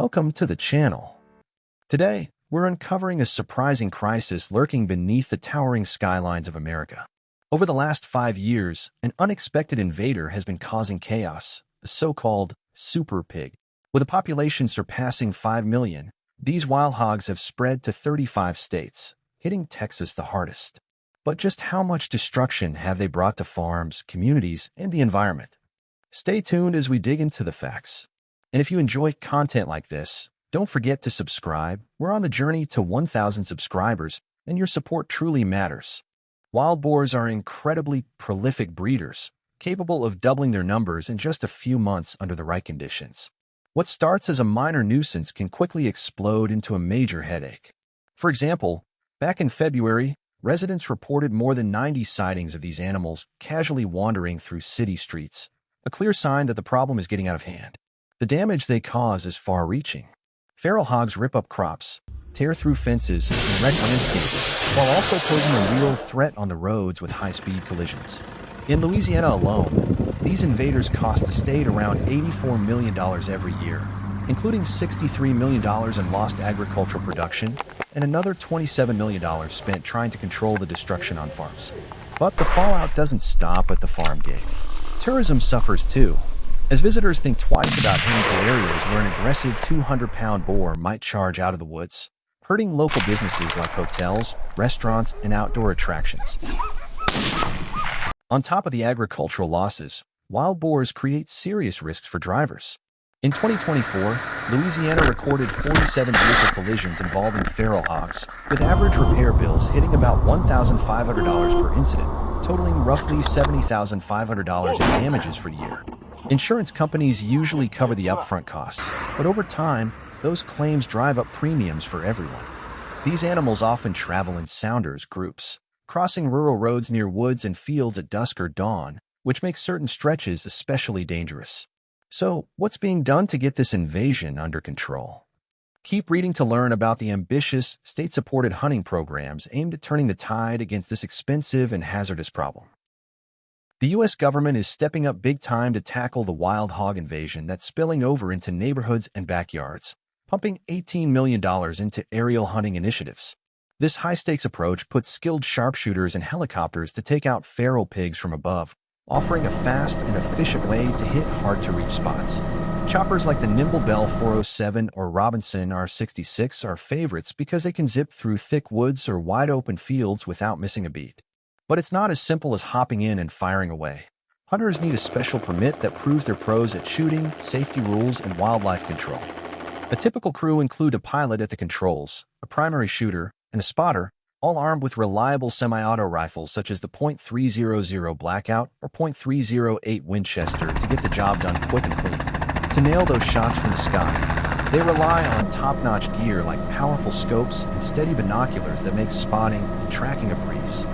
welcome to the channel. Today, we're uncovering a surprising crisis lurking beneath the towering skylines of America. Over the last 5 years, an unexpected invader has been causing chaos, the so-called super pig. With a population surpassing 5 million, these wild hogs have spread to 35 states, hitting Texas the hardest. But just how much destruction have they brought to farms, communities, and the environment? Stay tuned as we dig into the facts. And if you enjoy content like this, don't forget to subscribe. We're on the journey to 1,000 subscribers, and your support truly matters. Wild boars are incredibly prolific breeders, capable of doubling their numbers in just a few months under the right conditions. What starts as a minor nuisance can quickly explode into a major headache. For example, back in February, residents reported more than 90 sightings of these animals casually wandering through city streets, a clear sign that the problem is getting out of hand. The damage they cause is far-reaching. Feral hogs rip up crops, tear through fences, and wreck landscaping, while also posing a real threat on the roads with high-speed collisions. In Louisiana alone, these invaders cost the state around $84 million every year, including $63 million in lost agricultural production and another $27 million spent trying to control the destruction on farms. But the fallout doesn't stop at the farm gate. Tourism suffers too, as visitors think twice about heading to areas where an aggressive 200-pound boar might charge out of the woods, hurting local businesses like hotels, restaurants, and outdoor attractions. On top of the agricultural losses, wild boars create serious risks for drivers. In 2024, Louisiana recorded 47 vehicle collisions involving feral hogs, with average repair bills hitting about $1,500 per incident, totaling roughly $70,500 in damages for the year. Insurance companies usually cover the upfront costs, but over time, those claims drive up premiums for everyone. These animals often travel in sounders groups, crossing rural roads near woods and fields at dusk or dawn, which makes certain stretches especially dangerous. So, what's being done to get this invasion under control? Keep reading to learn about the ambitious, state-supported hunting programs aimed at turning the tide against this expensive and hazardous problem. The U.S. government is stepping up big time to tackle the wild hog invasion that's spilling over into neighborhoods and backyards, pumping $18 million into aerial hunting initiatives. This high-stakes approach puts skilled sharpshooters and helicopters to take out feral pigs from above, offering a fast and efficient way to hit hard-to-reach spots. Choppers like the Nimble Bell 407 or Robinson R66 are favorites because they can zip through thick woods or wide-open fields without missing a beat. But it's not as simple as hopping in and firing away. Hunters need a special permit that proves they're pros at shooting, safety rules, and wildlife control. A typical crew include a pilot at the controls, a primary shooter, and a spotter, all armed with reliable semi-auto rifles such as the .300 Blackout or .308 Winchester to get the job done quick and clean. To nail those shots from the sky, they rely on top-notch gear like powerful scopes and steady binoculars that make spotting and tracking a breeze.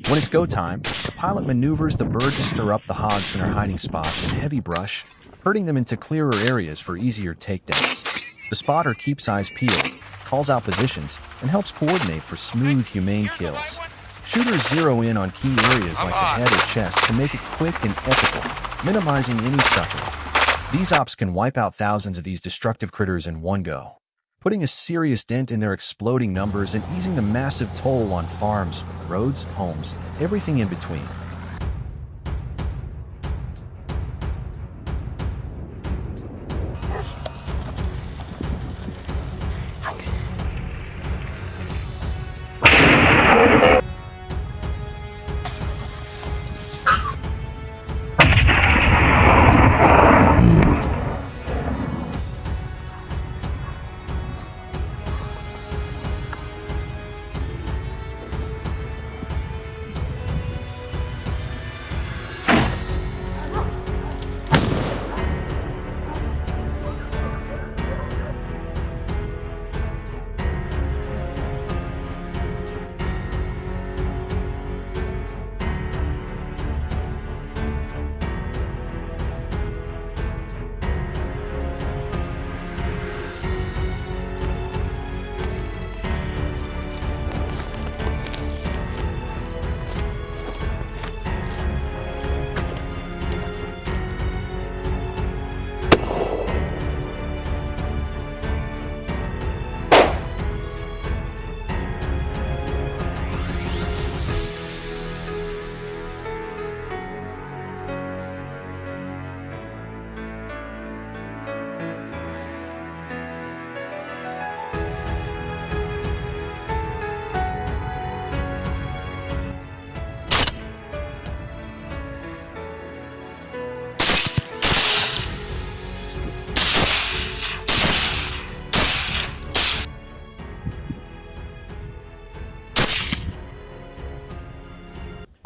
When it's go time, the pilot maneuvers the bird to stir up the hogs from their hiding spots in heavy brush, herding them into clearer areas for easier takedowns. The spotter keeps eyes peeled, calls out positions, and helps coordinate for smooth, humane kills. Shooters zero in on key areas like the head or chest to make it quick and ethical, minimizing any suffering. These ops can wipe out thousands of these destructive critters in one go, putting a serious dent in their exploding numbers and easing the massive toll on farms, roads, homes, everything in between.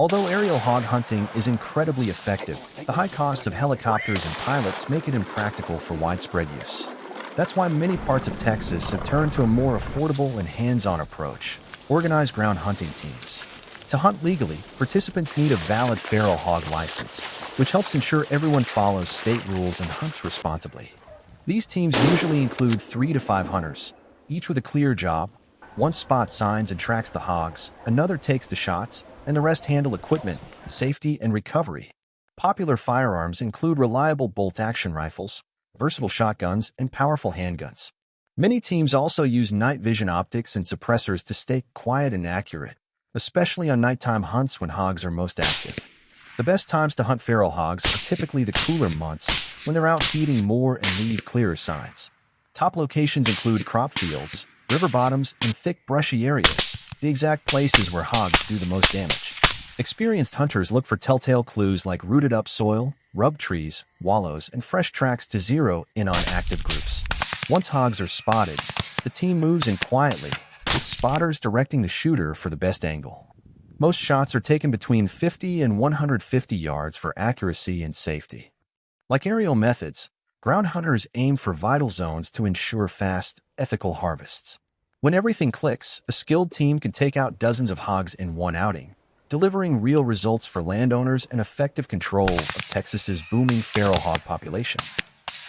Although aerial hog hunting is incredibly effective, the high costs of helicopters and pilots make it impractical for widespread use. That's why many parts of Texas have turned to a more affordable and hands-on approach: organized ground hunting teams. To hunt legally, participants need a valid feral hog license, which helps ensure everyone follows state rules and hunts responsibly. These teams usually include 3 to 5 hunters, each with a clear job. One spots signs and tracks the hogs, another takes the shots, and the rest handle equipment, safety, and recovery. Popular firearms include reliable bolt-action rifles, versatile shotguns, and powerful handguns. Many teams also use night vision optics and suppressors to stay quiet and accurate, especially on nighttime hunts when hogs are most active. The best times to hunt feral hogs are typically the cooler months, when they're out feeding more and leave clearer signs. Top locations include crop fields, river bottoms, and thick brushy areas, the exact places where hogs do the most damage. Experienced hunters look for telltale clues like rooted-up soil, rubbed trees, wallows, and fresh tracks to zero in on active groups. Once hogs are spotted, the team moves in quietly, with spotters directing the shooter for the best angle. Most shots are taken between 50 and 150 yards for accuracy and safety. Like aerial methods, ground hunters aim for vital zones to ensure fast, ethical harvests. When everything clicks, a skilled team can take out dozens of hogs in one outing, delivering real results for landowners and effective control of Texas's booming feral hog population.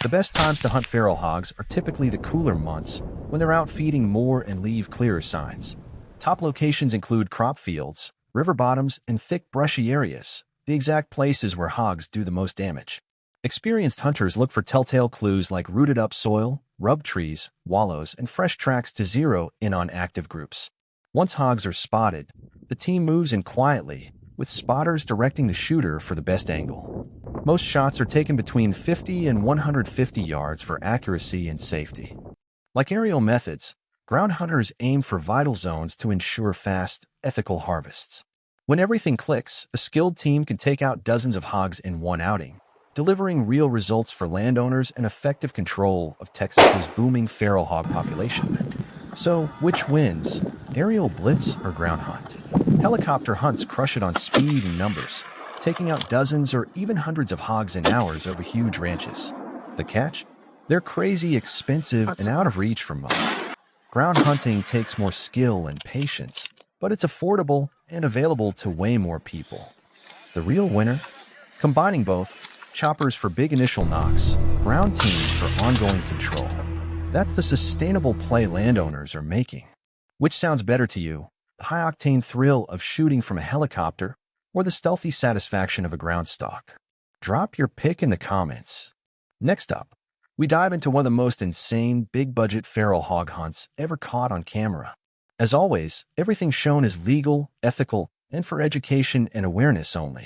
The best times to hunt feral hogs are typically the cooler months, when they're out feeding more and leave clearer signs. Top locations include crop fields, river bottoms, and thick brushy areas, the exact places where hogs do the most damage. Experienced hunters look for telltale clues like rooted-up soil, rubbed trees, wallows, and fresh tracks to zero in on active groups. Once hogs are spotted, the team moves in quietly, with spotters directing the shooter for the best angle. Most shots are taken between 50 and 150 yards for accuracy and safety. Like aerial methods, ground hunters aim for vital zones to ensure fast, ethical harvests. When everything clicks, a skilled team can take out dozens of hogs in one outing, delivering real results for landowners and effective control of Texas's booming feral hog population. So, which wins, aerial blitz or ground hunt? Helicopter hunts crush it on speed and numbers, taking out dozens or even hundreds of hogs in hours over huge ranches. The catch? They're crazy expensive and out of reach for most. Ground hunting takes more skill and patience, but it's affordable and available to way more people. The real winner? Combining both, choppers for big initial knocks, ground teams for ongoing control. That's the sustainable play landowners are making. Which sounds better to you? The high-octane thrill of shooting from a helicopter or the stealthy satisfaction of a ground stalk? Drop your pick in the comments. Next up, we dive into one of the most insane, big-budget feral hog hunts ever caught on camera. As always, everything shown is legal, ethical, and for education and awareness only.